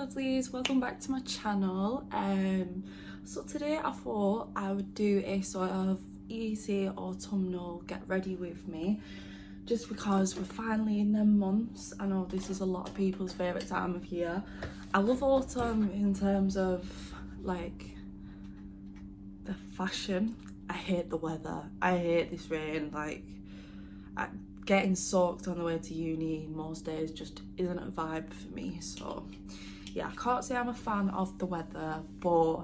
lovelies, welcome back to my channel. So today I thought I would do a sort of easy autumnal get ready with me, just because we're finally in them months. I know this is a lot of people's favourite time of year. I love autumn in terms of like the fashion. I hate the weather, I hate this rain. Getting soaked on the way to uni most days just isn't a vibe for me. So yeah, I can't say I'm a fan of the weather, but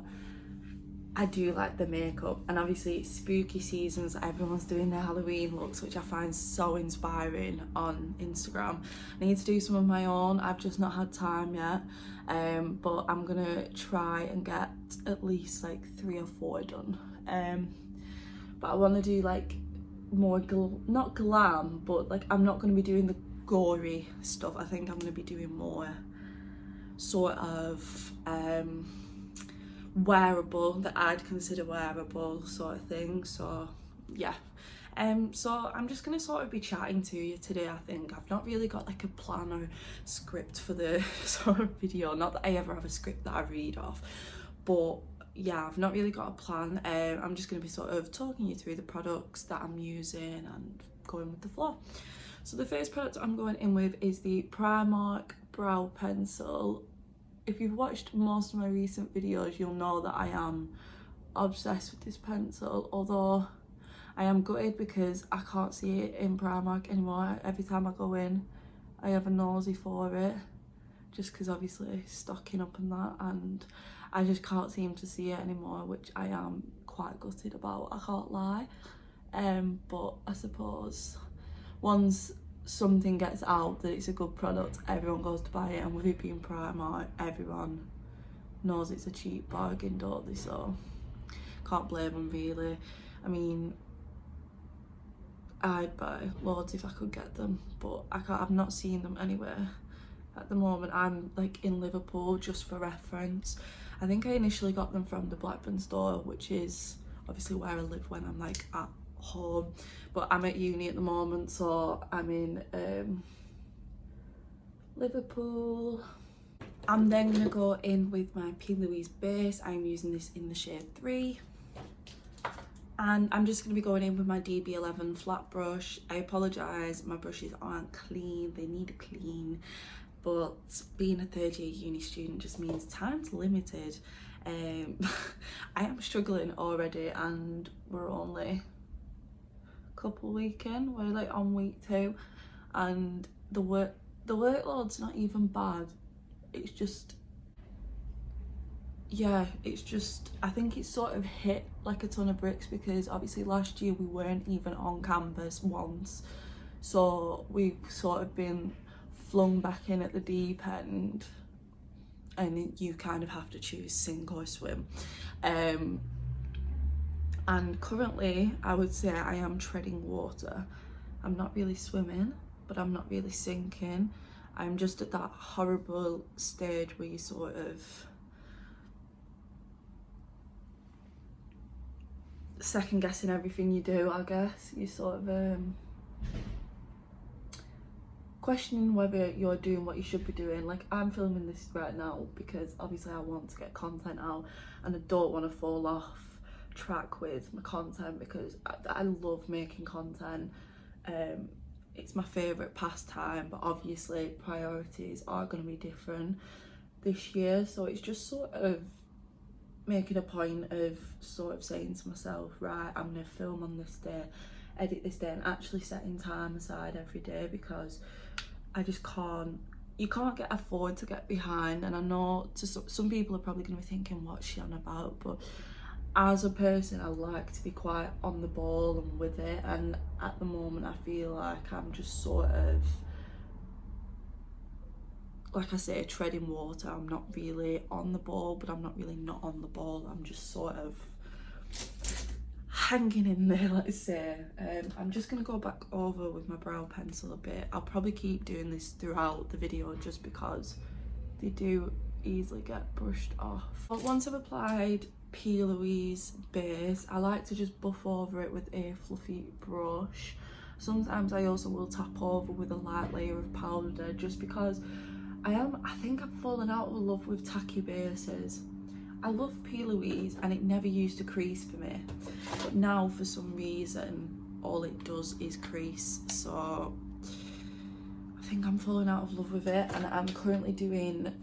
I do like the makeup. And obviously it's spooky season, so everyone's doing their Halloween looks, which I find so inspiring on Instagram. I need to do some of my own, I've just not had time yet, but I'm gonna try and get at least like 3 or 4 done. But I want to do like more not glam, but like I'm not going to be doing the gory stuff. I think I'm going to be doing more sort of wearable, that I'd consider wearable sort of thing. So yeah, so I'm just going to sort of be chatting to you today. I think I've not really got like a plan or script for the sort of video, not that I ever have a script that I read off, but yeah, I've not really got a plan. I'm just going to be sort of talking you through the products that I'm using and going with the flow. So the first product I'm going in with is the Primark brow pencil. If you've watched most of my recent videos, you'll know that I am obsessed with this pencil, although I am gutted because I can't see it in Primark anymore. Every time I go in, I have a nosy for it, just because obviously stocking up and that, and I just can't seem to see it anymore, which I am quite gutted about, I can't lie. But I suppose once something gets out that it's a good product, everyone goes to buy it, and with it being Primark, everyone knows it's a cheap bargain, don't they? So can't blame them really. I mean, I'd buy loads if I could get them, but I've not seen them anywhere at the moment. I'm like in Liverpool, just for reference. I think I initially got them from the Blackburn store, which is obviously where I live when I'm like at home, but I'm at uni at the moment, so I'm in Liverpool. I'm then gonna go in with my P. Louise base. I'm using this in the shade 3. And I'm just going to be going in with my DB11 flat brush. I apologise, my brushes aren't clean, they need a clean. But being a third year uni student just means time's limited. I am struggling already, and we're only a couple week in. We're like on week 2, and the workload's not even bad. It's just, yeah, it's just, I think it's sort of hit like a ton of bricks, because obviously last year we weren't even on campus once, so we've sort of been flung back in at the deep end, and you kind of have to choose sink or swim. And currently I would say I am treading water. I'm not really swimming, but I'm not really sinking. I'm just at that horrible stage where you sort of second guessing everything you do, I guess. You sort of questioning whether you're doing what you should be doing. Like, I'm filming this right now because obviously I want to get content out, and I don't want to fall off track with my content, because I love making content. It's my favourite pastime, but obviously priorities are going to be different this year, so it's just sort of making a point of sort of saying to myself, right, I'm going to film on this day, edit this day, and actually setting time aside every day, because I just can't, you can't afford to get behind. And I know some people are probably going to be thinking, what's she on about? But as a person, I like to be quite on the ball and with it, and at the moment I feel like I'm just sort of, like I say, treading water. I'm not really on the ball, but I'm not really not on the ball. I'm just sort of hanging in there, let's say. I'm just going to go back over with my brow pencil a bit. I'll probably keep doing this throughout the video just because they do easily get brushed off. But once I've applied P. Louise base, I like to just buff over it with a fluffy brush. Sometimes I also will tap over with a light layer of powder, just because I think I've fallen out of love with tacky bases. I love P. Louise and it never used to crease for me, but now for some reason all it does is crease, so I think I'm falling out of love with it. And I'm currently doing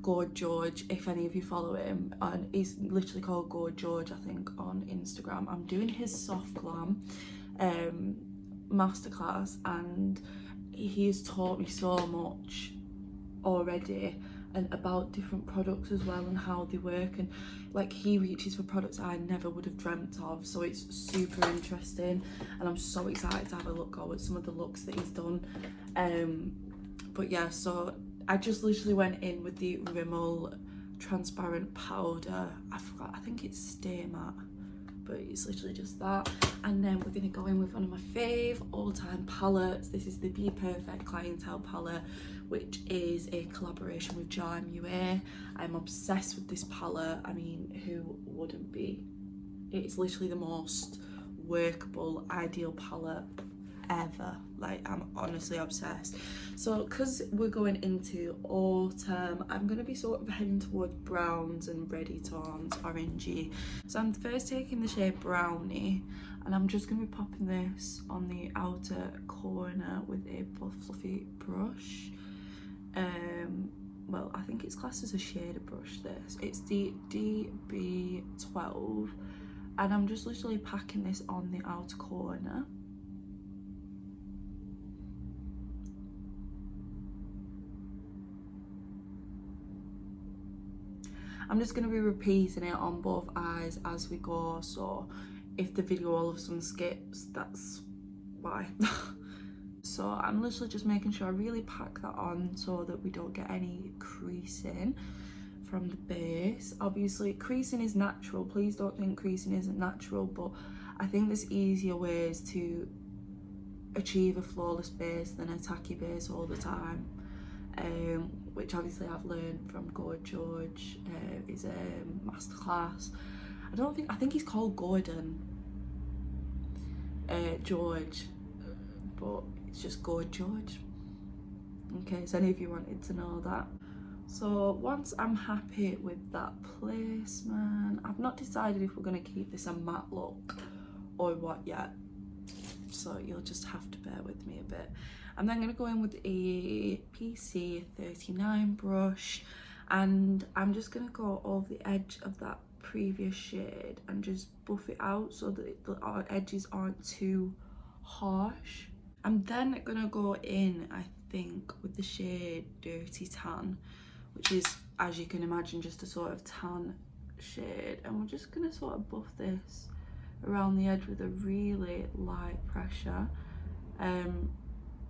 Gorge George, if any of you follow him, and he's literally called Gorge George I think on Instagram. I'm doing his soft glam masterclass, and he's taught me so much already, and about different products as well and how they work, and like he reaches for products I never would have dreamt of, so it's super interesting and I'm so excited to have a look at some of the looks that he's done. But yeah, so I just literally went in with the Rimmel transparent powder. I forgot, I think it's Stay Matte, but it's literally just that. And then we're gonna go in with one of my fave all-time palettes. This is the Be Perfect Clientele palette, which is a collaboration with Jar MUA. I'm obsessed with this palette. I mean, who wouldn't be? It's literally the most workable, ideal palette ever. Like, I'm honestly obsessed. So because we're going into autumn, I'm going to be sort of heading towards browns and reddy tones, orangey. So I'm first taking the shade Brownie, and I'm just going to be popping this on the outer corner with a fluffy brush. Well, I think it's classed as a shader brush, this. It's the DB12, and I'm just literally packing this on the outer corner. I'm just going to be repeating it on both eyes as we go, so if the video all of a sudden skips, that's why. So I'm literally just making sure I really pack that on so that we don't get any creasing from the base. Obviously creasing is natural, please don't think creasing isn't natural, but I think there's easier ways to achieve a flawless base than a tacky base all the time. Which obviously I've learned from Gorge George, is a masterclass. I think he's called Gordon George, but it's just Gorge George, in case any of you wanted to know that. So once I'm happy with that placement, I've not decided if we're going to keep this a matte look or what yet, so you'll just have to bear with me a bit. I'm then going to go in with a PC39 brush, and I'm just going to go over the edge of that previous shade and just buff it out so that our edges aren't too harsh. I'm then going to go in, I think, with the shade Dirty Tan, which is, as you can imagine, just a sort of tan shade, and we're just going to sort of buff this around the edge with a really light pressure.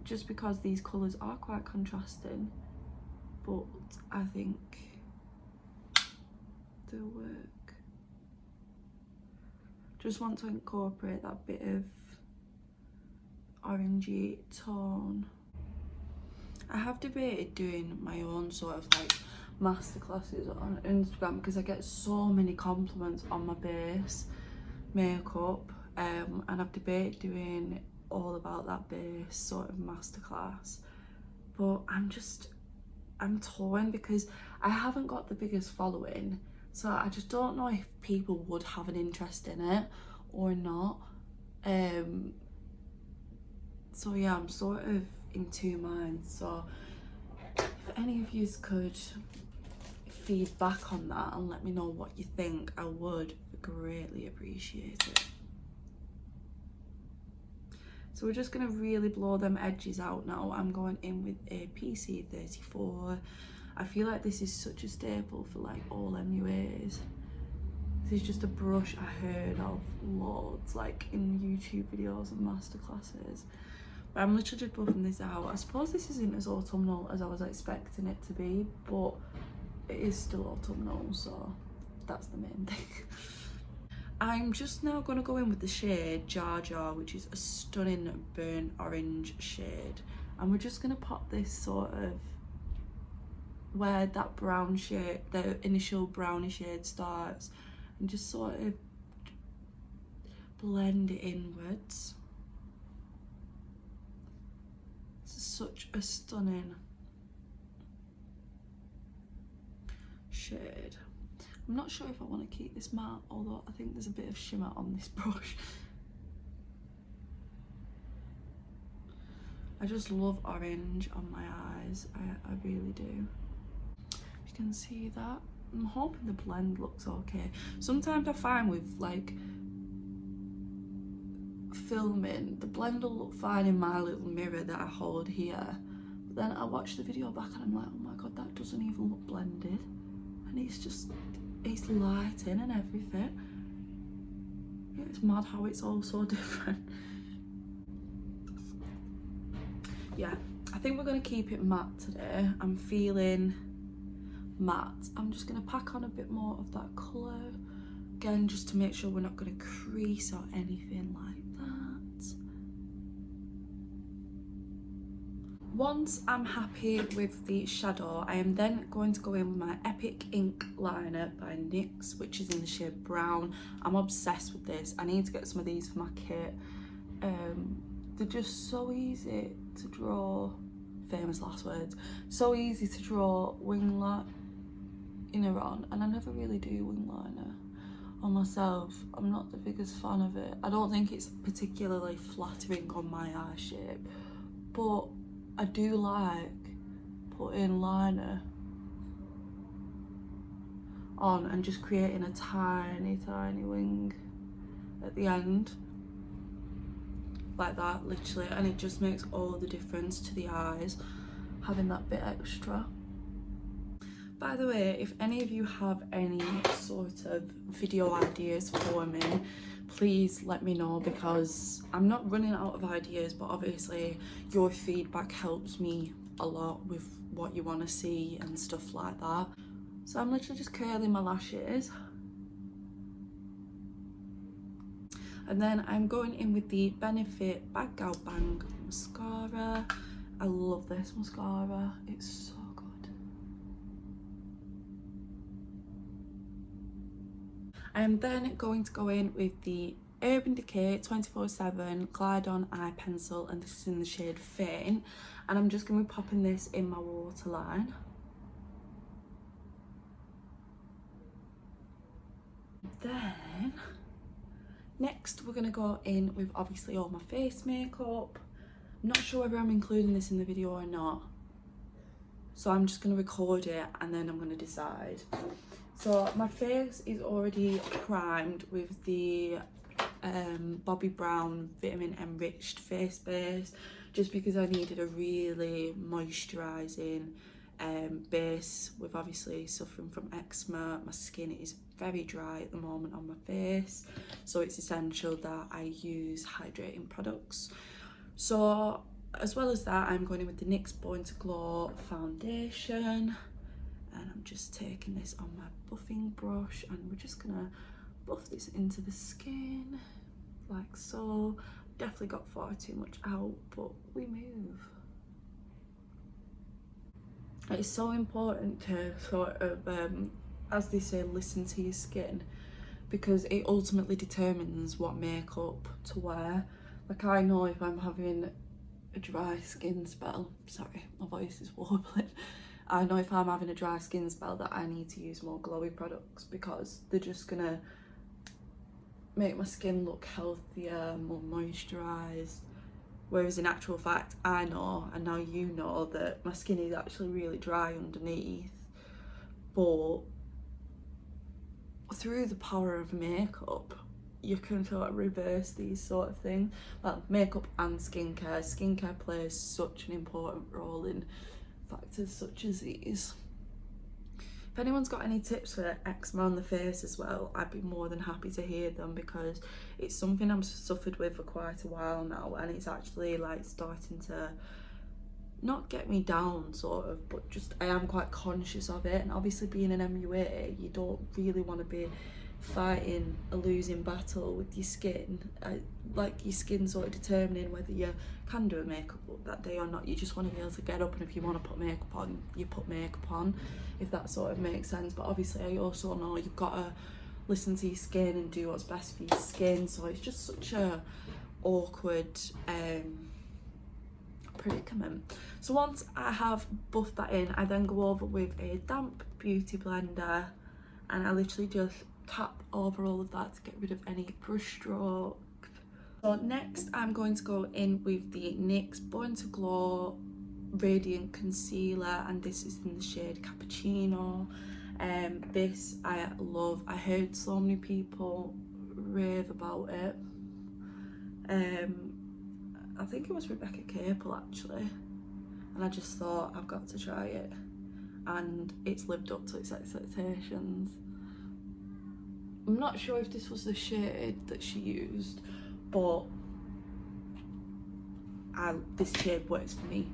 Just because these colours are quite contrasting, but I think they'll work. Just want to incorporate that bit of orangey tone. I have debated doing my own sort of like masterclasses on Instagram because I get so many compliments on my base makeup, and I've debated doing all about that base sort of masterclass, but I'm torn because I haven't got the biggest following, so I just don't know if people would have an interest in it or not. So yeah, I'm sort of in two minds, so if any of you could feed back on that and let me know what you think, I would greatly appreciate it. So we're just going to really blow them edges out now. I'm going in with a PC34. I feel like this is such a staple for like all MUAs. This is just a brush I heard of loads, like in YouTube videos and masterclasses. But I'm literally just buffing this out. I suppose this isn't as autumnal as I was expecting it to be, but it is still autumnal, so that's the main thing. I'm just now going to go in with the shade Jar Jar, which is a stunning burnt orange shade, and we're just going to pop this sort of where that brown shade, the initial brownie shade starts, and just sort of blend it inwards. It's such a stunning shade. I'm not sure if I want to keep this matte, although I think there's a bit of shimmer on this brush. I just love orange on my eyes, I really do. You can see that. I'm hoping the blend looks okay. Sometimes I find with like filming, the blend will look fine in my little mirror that I hold here, but then I watch the video back and I'm like, oh my god, that doesn't even look blended. And it's lighting and everything. Yeah, it's mad how it's all so different. Yeah, I think we're going to keep it matte today. I'm feeling matte. I'm just going to pack on a bit more of that colour. Again, just to make sure we're not going to crease or anything like that. Once I'm happy with the shadow, I am then going to go in with my Epic Ink liner by NYX, which is in the shade Brown. I'm obsessed with this. I need to get some of these for my kit. They're just so easy to draw, famous last words, so easy to draw wing liner on, and I never really do wing liner on myself. I'm not the biggest fan of it. I don't think it's particularly flattering on my eye shape, but I do like putting liner on and just creating a tiny wing at the end. Like that, literally, and it just makes all the difference to the eyes, having that bit extra. By the way, if any of you have any sort of video ideas for me, please let me know, because I'm not running out of ideas, but obviously your feedback helps me a lot with what you want to see and stuff like that. So I'm literally just curling my lashes. And then I'm going in with the Benefit Bag Gal Bang mascara. I love this mascara, it's so good. I am then going to go in with the Urban Decay 24/7 Glide On Eye Pencil, and this is in the shade Faint. And I'm just going to be popping this in my waterline. Then next, we're going to go in with obviously all my face makeup. I'm not sure whether I'm including this in the video or not, so I'm just going to record it and then I'm going to decide. So my face is already primed with the Bobbi Brown Vitamin Enriched face base, just because I needed a really moisturising base, with obviously suffering from eczema. My skin is very dry at the moment on my face, so it's essential that I use hydrating products. So as well as that, I'm going in with the NYX Born to Glow foundation, and I'm just taking this on my buffing brush, and we're just gonna buff this into the skin like so. Definitely got far too much out, but we move. It's so important to sort of, as they say, listen to your skin, because it ultimately determines what makeup to wear. Like, I know if I'm having a dry skin spell, sorry, my voice is warbling. I know if I'm having a dry skin spell that I need to use more glowy products, because they're just gonna make my skin look healthier, more moisturised. Whereas in actual fact, I know, and now you know, that my skin is actually really dry underneath. But through the power of makeup, you can sort of reverse these sort of things. Well, makeup and skincare. Skincare plays such an important role in factors such as these. If anyone's got any tips for eczema on the face as well, I'd be more than happy to hear them, because it's something I've suffered with for quite a while now, and it's actually like starting to not get me down sort of, but just I am quite conscious of it. And obviously being an MUA, you don't really want to be fighting a losing battle with your skin. Like your skin sort of determining whether you can do a makeup look that day or not. You just want to be able to get up, and if you want to put makeup on, you put makeup on, if that sort of makes sense. But obviously I also know you've got to listen to your skin and do what's best for your skin. So it's just such a awkward predicament. So once I have buffed that in, I then go over with a damp beauty blender and I literally just tap over all of that to get rid of any brush strokes. So next I'm going to go in with the NYX Born to Glow Radiant Concealer, and this is in the shade Cappuccino. This I love. I heard so many people rave about it. I think it was Rebecca Capel actually, and I just thought I've got to try it, and it's lived up to its expectations. I'm not sure if this was the shade that she used, but this shade works for me.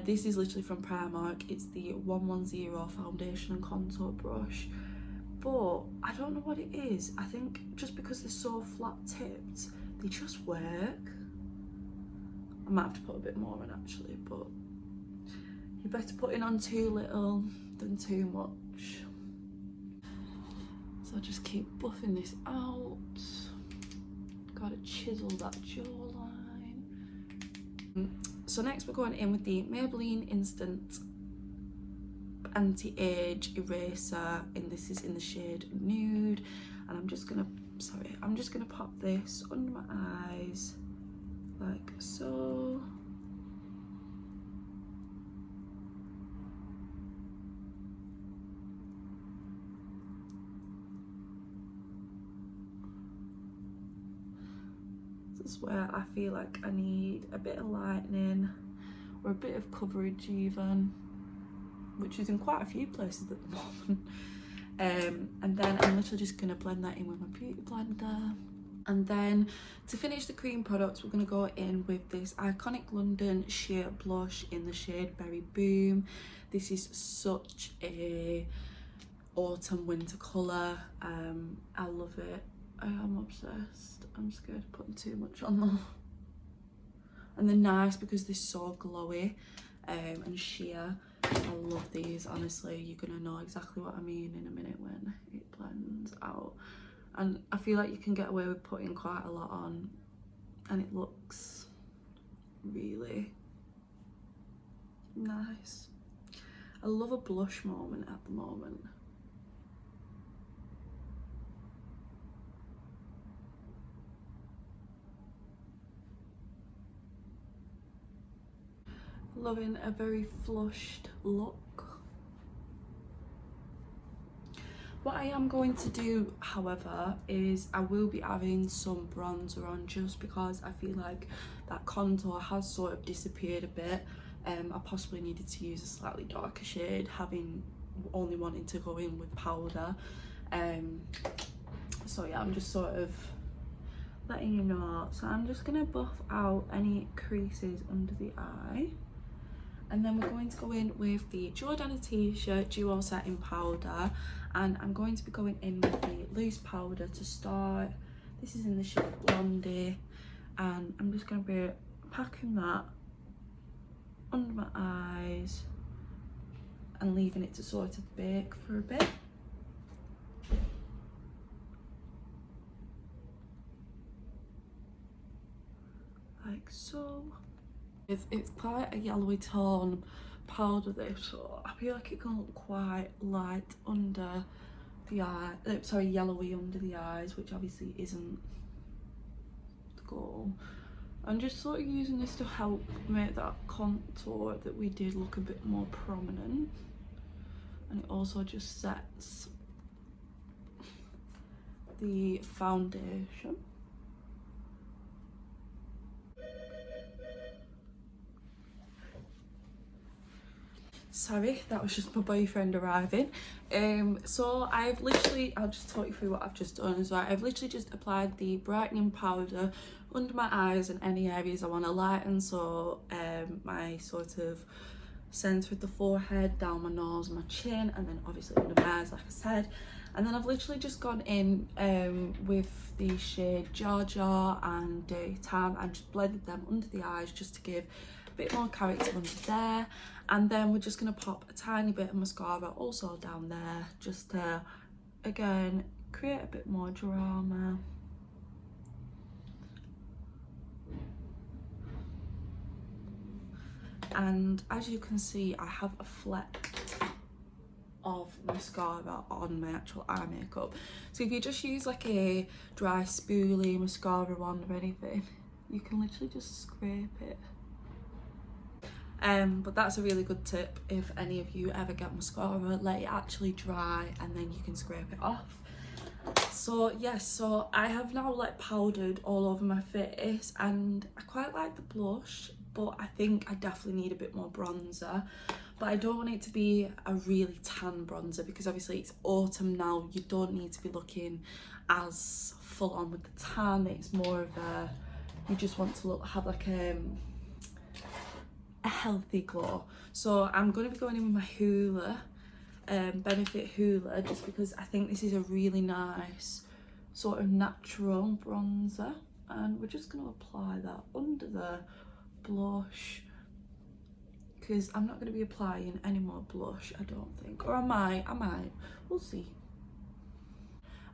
This is literally from Primark. It's the 110 foundation and contour brush, but I don't know what it is. I think just because they're so flat tipped, they just work. I might have to put a bit more in actually, but you're better putting on too little than too much. So I'll just keep buffing this out. Gotta chisel that jawline. So next we're going in with the Maybelline Instant Anti-Age Eraser, and this is in the shade Nude, and I'm just gonna pop this under my eyes like so. This is where I feel like I need a bit of lightening or a bit of coverage even, which is in quite a few places at the moment. And then I'm literally just going to blend that in with my beauty blender. And then to finish the cream products, we're going to go in with this Iconic London sheer blush in the shade Berry Boom. This is such a autumn winter colour. I love it. I am obsessed. I'm scared of putting too much on though. And they're nice because they're so glowy and sheer. I love these, honestly. You're gonna know exactly what I mean in a minute when it blends out. And I feel like you can get away with putting quite a lot on and it looks really nice. I love a blush moment at the moment. Loving a very flushed look. What I am going to do, however, is I will be adding some bronzer on just because I feel like that contour has sort of disappeared a bit. I possibly needed to use a slightly darker shade, having only wanting to go in with powder. So yeah, I'm just sort of letting you know. So I'm just gonna buff out any creases under the eye. And then we're going to go in with the Jordana T-shirt Duo Setting Powder, and I'm going to be going in with the loose powder to start. This is in the shade Blondie, and I'm just going to be packing that under my eyes and leaving it to sort of bake for a bit. Like so. It's quite a yellowy tone powder this, so I feel like it can look quite light under the eye, sorry, yellowy under the eyes, which obviously isn't the goal. I'm just sort of using this to help make that contour that we did look a bit more prominent, and it also just sets the foundation. Sorry, that was just my boyfriend arriving. So I've literally, I'll just talk you through what I've just done as well. I've literally just applied the brightening powder under my eyes and any areas I want to lighten. So my sort of centre of the forehead, down my nose, my chin, and then obviously under my eyes, like I said. And then I've literally just gone in with the shade Georgia and Dirty Tan and just blended them under the eyes just to give a bit more character under there. And then we're just going to pop a tiny bit of mascara also down there just to, again, create a bit more drama. and as you can see I have a fleck of mascara on my actual eye makeup. So if you just use like a dry spoolie mascara wand or anything, you can literally just scrape it. But that's a really good tip if any of you ever get mascara, let it actually dry and then you can scrape it off. So yes, so I have now like powdered all over my face, and I quite like the blush, but I think I definitely need a bit more bronzer. But I don't want it to be a really tan bronzer because obviously it's autumn now. You don't need to be looking as full on with the tan. It's more of a, you just want to have like a healthy glow. So I'm going to be going in with my Hoola, Benefit Hoola, just because I think this is a really nice sort of natural bronzer, and we're just going to apply that under the blush because I'm not going to be applying any more blush, I don't think, or I might, we'll see.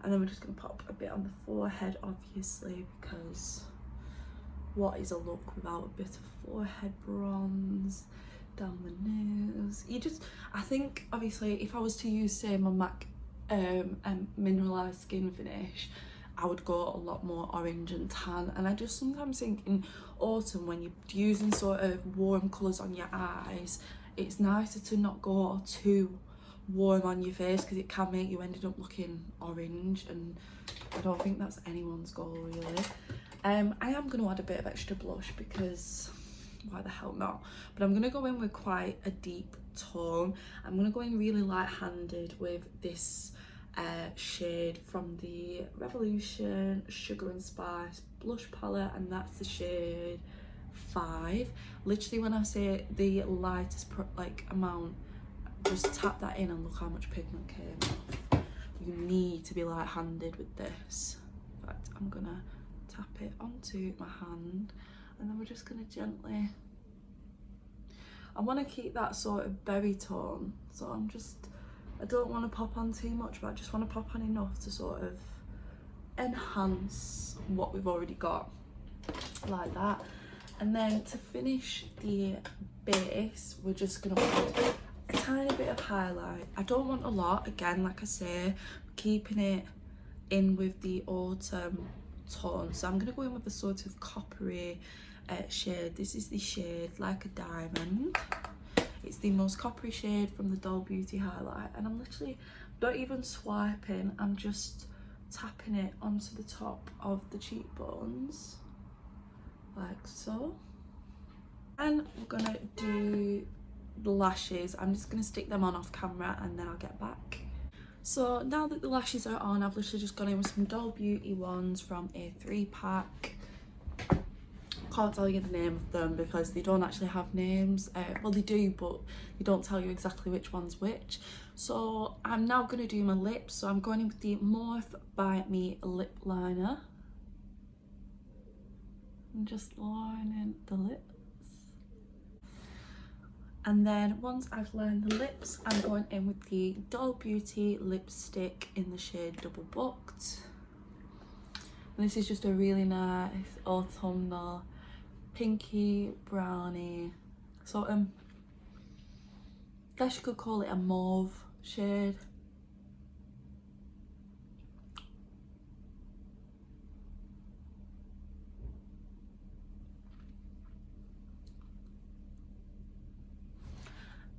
And then we're just going to pop a bit on the forehead, obviously, because what is a look without a bit of forehead bronze? Down the nose. I think obviously if I was to use say my MAC mineralized skin finish, I would go a lot more orange and tan, and I just sometimes think in autumn when you're using sort of warm colours on your eyes, it's nicer to not go too warm on your face because it can make you end up looking orange, and I don't think that's anyone's goal really. I am going to add a bit of extra blush because why the hell not, but I'm going to go in with quite a deep tone. I'm going to go in really light-handed with this shade from the Revolution Sugar and Spice blush palette, and that's the shade 5. Literally when I say the lightest amount, just tap that in and look how much pigment came off. You need to be light-handed with this. In fact, I'm gonna tap it onto my hand, and then we're just gonna gently, I want to keep that sort of berry tone, so I don't want to pop on too much, but I just want to pop on enough to sort of enhance what we've already got, like that. And then to finish the base, we're just gonna put a tiny bit of highlight. I don't want a lot, again, like I say, keeping it in with the autumn tone. So I'm gonna go in with a sort of coppery shade. This is the shade Like a Diamond. It's the most coppery shade from the Doll Beauty highlight, and I'm literally not even swiping, I'm just tapping it onto the top of the cheekbones like so. And we're gonna do the lashes. I'm just gonna stick them on off camera and then I'll get back. So now that the lashes are on, I've literally just gone in with some Doll Beauty ones from a 3-pack. Can't tell you the name of them because they don't actually have names. Well, they do, but they don't tell you exactly which one's which. So I'm now going to do my lips. So I'm going in with the Morphe by Me lip liner. I'm just lining the lips. And then once I've lined the lips, I'm going in with the Doll Beauty lipstick in the shade Double Booked. And this is just a really nice autumnal pinky brownie sort of, I guess you could call it a mauve shade.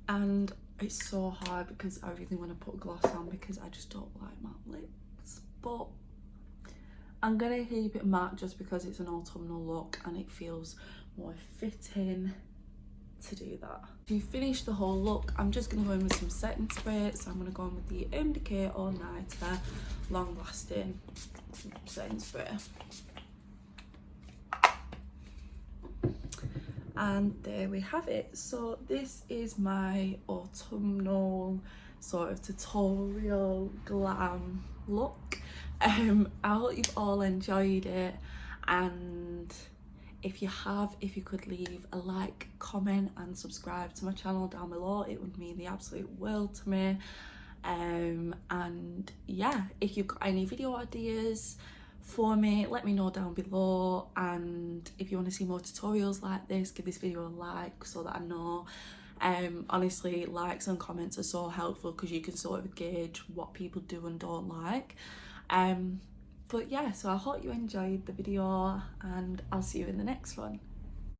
And it's so hard because I really want to put gloss on because I just don't like matte lips, but I'm gonna keep it matte just because it's an autumnal look and it feels more fitting to do that. To finish the whole look, I'm just gonna go in with some setting spray. So I'm gonna go in with the Urban Decay All Nighter long lasting setting spray. And there we have it. So this is my autumnal sort of tutorial glam look. I hope you've all enjoyed it, and if you have, if you could leave a like, comment and subscribe to my channel down below, it would mean the absolute world to me. And yeah, if you've got any video ideas for me. Let me know down below, and if you want to see more tutorials like this, give this video a like so that I know. Honestly, likes and comments are so helpful because you can sort of gauge what people do and don't like. But yeah, so I hope you enjoyed the video, and I'll see you in the next one.